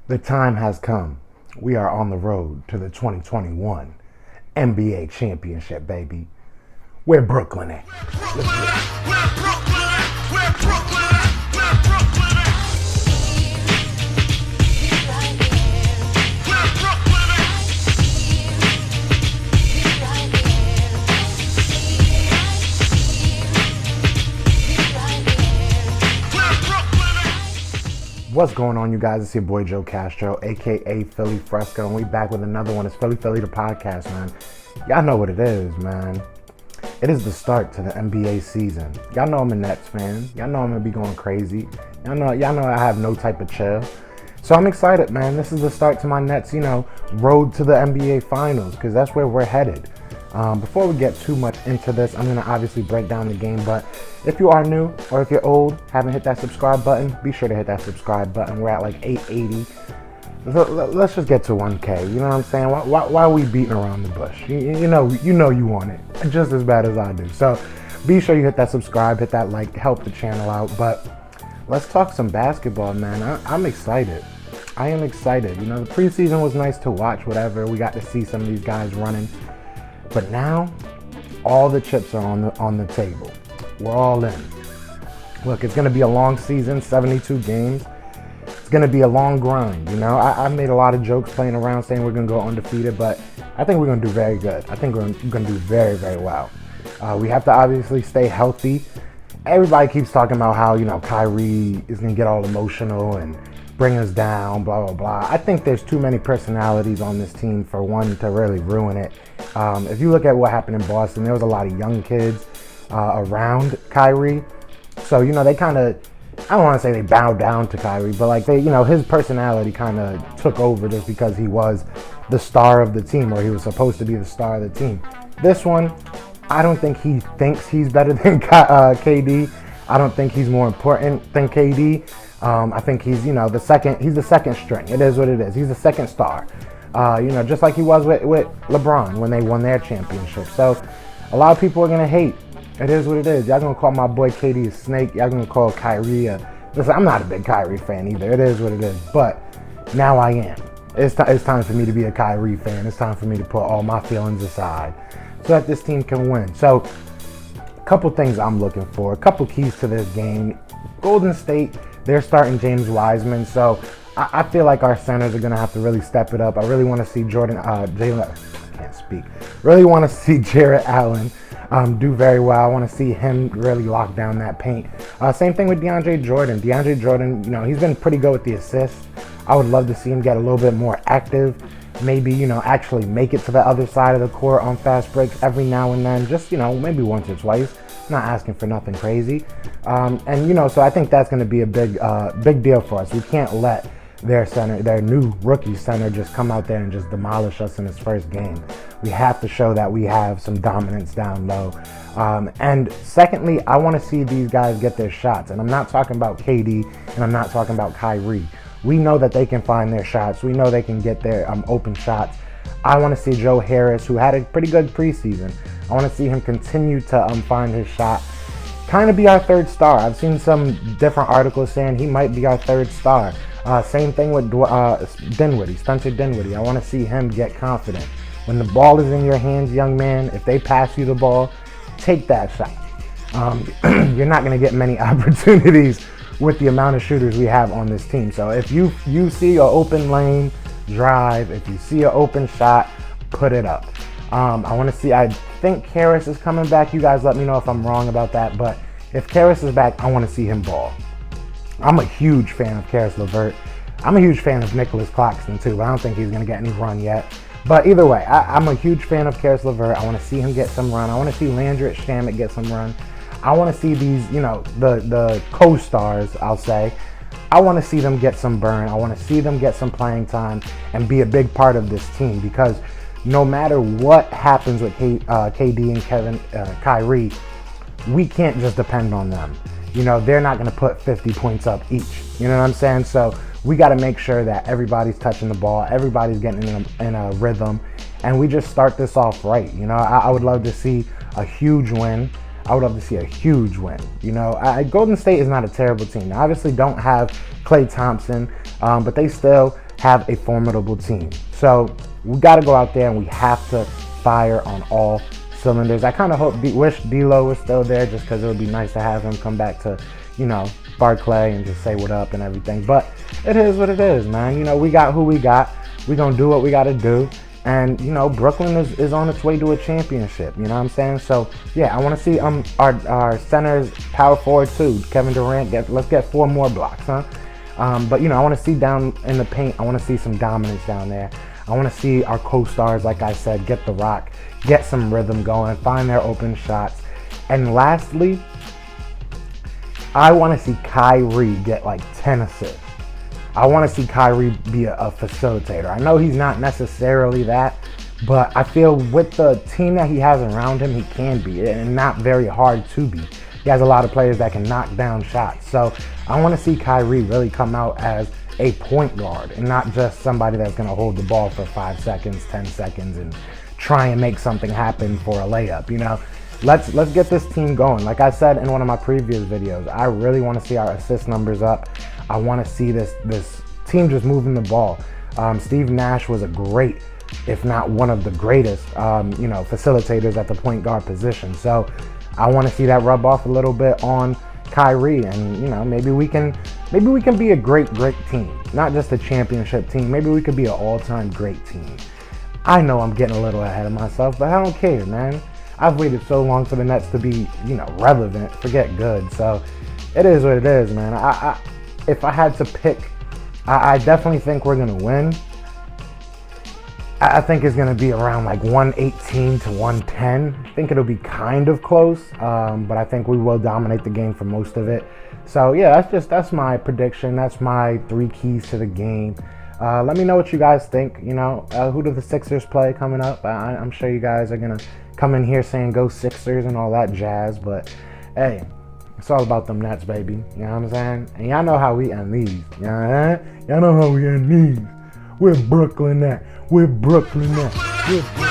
The time has come. We are on the road to the 2021 NBA championship, baby. Where Brooklyn at? Let's get it. What's going on, you guys? It's your boy Joe Castro, aka Philly Fresco, and we back with another one. It's Philly the podcast, man. Y'all know what it is, man. It is the start to the NBA season. Y'all know I'm a Nets fan. Y'all know I'm gonna be going crazy. Y'all know I have no type of chill. So I'm excited, man. This is the start to my Nets, road to the NBA Finals, because that's where we're headed. Before we get too much into this, I'm going to obviously break down the game, but if you are new or if you're old, haven't hit that subscribe button, be sure to hit that subscribe button. We're at like 880. Let's just get to 1K. You know what I'm saying? Why are we beating around the bush? You know you want it just as bad as I do. So be sure you hit that subscribe, hit that like, help the channel out. But let's talk some basketball, man. I'm excited. I am excited. The preseason was nice to watch, whatever. We got to see some of these guys running. But now, all the chips are on the table. We're all in. Look, it's going to be a long season, 72 games. It's going to be a long grind, I made a lot of jokes playing around saying we're going to go undefeated, but I think we're going to do very good. I think we're going to do very, very well. We have to obviously stay healthy. Everybody keeps talking about how, Kyrie is going to get all emotional and bring us down, blah, blah, blah. I think there's too many personalities on this team for one to really ruin it. If you look at what happened in Boston, there was a lot of young kids around Kyrie. So, they kind of, I don't want to say they bowed down to Kyrie, but like his personality kind of took over just because he was the star of the team, or he was supposed to be the star of the team. This one, I don't think he thinks he's better than KD. I don't think he's more important than KD. I think he's, he's the second string. It is what it is. He's the second star. Just like he was with LeBron when they won their championship. So a lot of people are going to hate. It is what it is. Y'all going to call my boy KD a snake. Y'all going to call Kyrie listen, I'm not a big Kyrie fan either. It is what it is. But now I am. It's time for me to be a Kyrie fan. It's time for me to put all my feelings aside so that this team can win. So a couple things I'm looking for. A couple keys to this game. Golden State, they're starting James Wiseman, so I feel like our centers are going to have to really step it up. I really want to see Really want to see Jarrett Allen do very well. I want to see him really lock down that paint. Same thing with DeAndre Jordan. DeAndre Jordan, he's been pretty good with the assists. I would love to see him get a little bit more active. Maybe, actually make it to the other side of the court on fast breaks every now and then. Just, maybe once or twice. Not asking for nothing crazy. So I think that's going to be a big deal for us. We can't let their new rookie center just come out there and just demolish us in his first game. We have to show that we have some dominance down low. And secondly, I want to see these guys get their shots. And I'm not talking about KD and I'm not talking about Kyrie. We know that they can find their shots. We know they can get their open shots. I want to see Joe Harris, who had a pretty good preseason. I want to see him continue to find his shot. Kind of be our third star. I've seen some different articles saying he might be our third star. Same thing with Spencer Dinwiddie. I want to see him get confident. When the ball is in your hands, young man, if they pass you the ball, take that shot. You're not going to get many opportunities with the amount of shooters we have on this team. So if you see an open lane, drive. If you see an open shot, put it up. I think Caris is coming back. You guys let me know if I'm wrong about that. But if Caris is back, I want to see him ball. I'm a huge fan of Caris LeVert. I'm a huge fan of Nicholas Claxton too, but I don't think he's going to get any run yet. But either way, I'm a huge fan of Caris LeVert. I want to see him get some run. I want to see Landry Shamet get some run. I want to see these, the co-stars, I'll say. I want to see them get some burn. I want to see them get some playing time and be a big part of this team, because no matter what happens with KD and Kyrie, we can't just depend on them. They're not going to put 50 points up each. You know what I'm saying? So we got to make sure that everybody's touching the ball, everybody's getting in a rhythm, and we just start this off right. I would love to see a huge win. Golden State is not a terrible team. They obviously don't have Klay Thompson, but they still have a formidable team. So we got to go out there and we have to fire on all cylinders. I kind of wish D'Lo was still there, just because it would be nice to have him come back to, Barclay and just say what up and everything. But it is what it is, man. We got who we got. We're going to do what we got to do. And, Brooklyn is on its way to a championship. You know what I'm saying? So, yeah, I want to see our centers, power forward too. Kevin Durant, let's get 4 more blocks, huh? But, I want to see down in the paint. I want to see some dominance down there. I want to see our co-stars, like I said, get the rock, get some rhythm going, find their open shots. And lastly, I want to see Kyrie get like 10 assists. I want to see Kyrie be a facilitator. I know he's not necessarily that, but I feel with the team that he has around him, he can be, and not very hard to be. He has a lot of players that can knock down shots. So I want to see Kyrie really come out as a point guard and not just somebody that's going to hold the ball for 5 seconds, 10 seconds, and try and make something happen for a layup. Let's get this team going. Like I said in one of my previous videos, I really want to see our assist numbers up. I want to see this team just moving the ball. Steve Nash was a great, if not one of the greatest, facilitators at the point guard position. So I want to see that rub off a little bit on Kyrie, and maybe we can be a great team, not just a championship team. Maybe we could be an all-time great team. I know I'm getting a little ahead of myself, but I don't care, man. I've waited so long for the Nets to be, relevant, forget good. So it is what it is, man. If I had to pick, I definitely think we're going to win. I think it's going to be around like 118 to 110. I think it'll be kind of close, but I think we will dominate the game for most of it. So yeah, that's my prediction. That's my 3 keys to the game. Let me know what you guys think. Who do the Sixers play coming up? I'm sure you guys are going to come in here saying go Sixers and all that jazz, but hey, it's all about them Nets, baby. You know what I'm saying? And y'all know how we end these. Y'all know how we end these. We're Brooklyn at. We're Brooklyn at.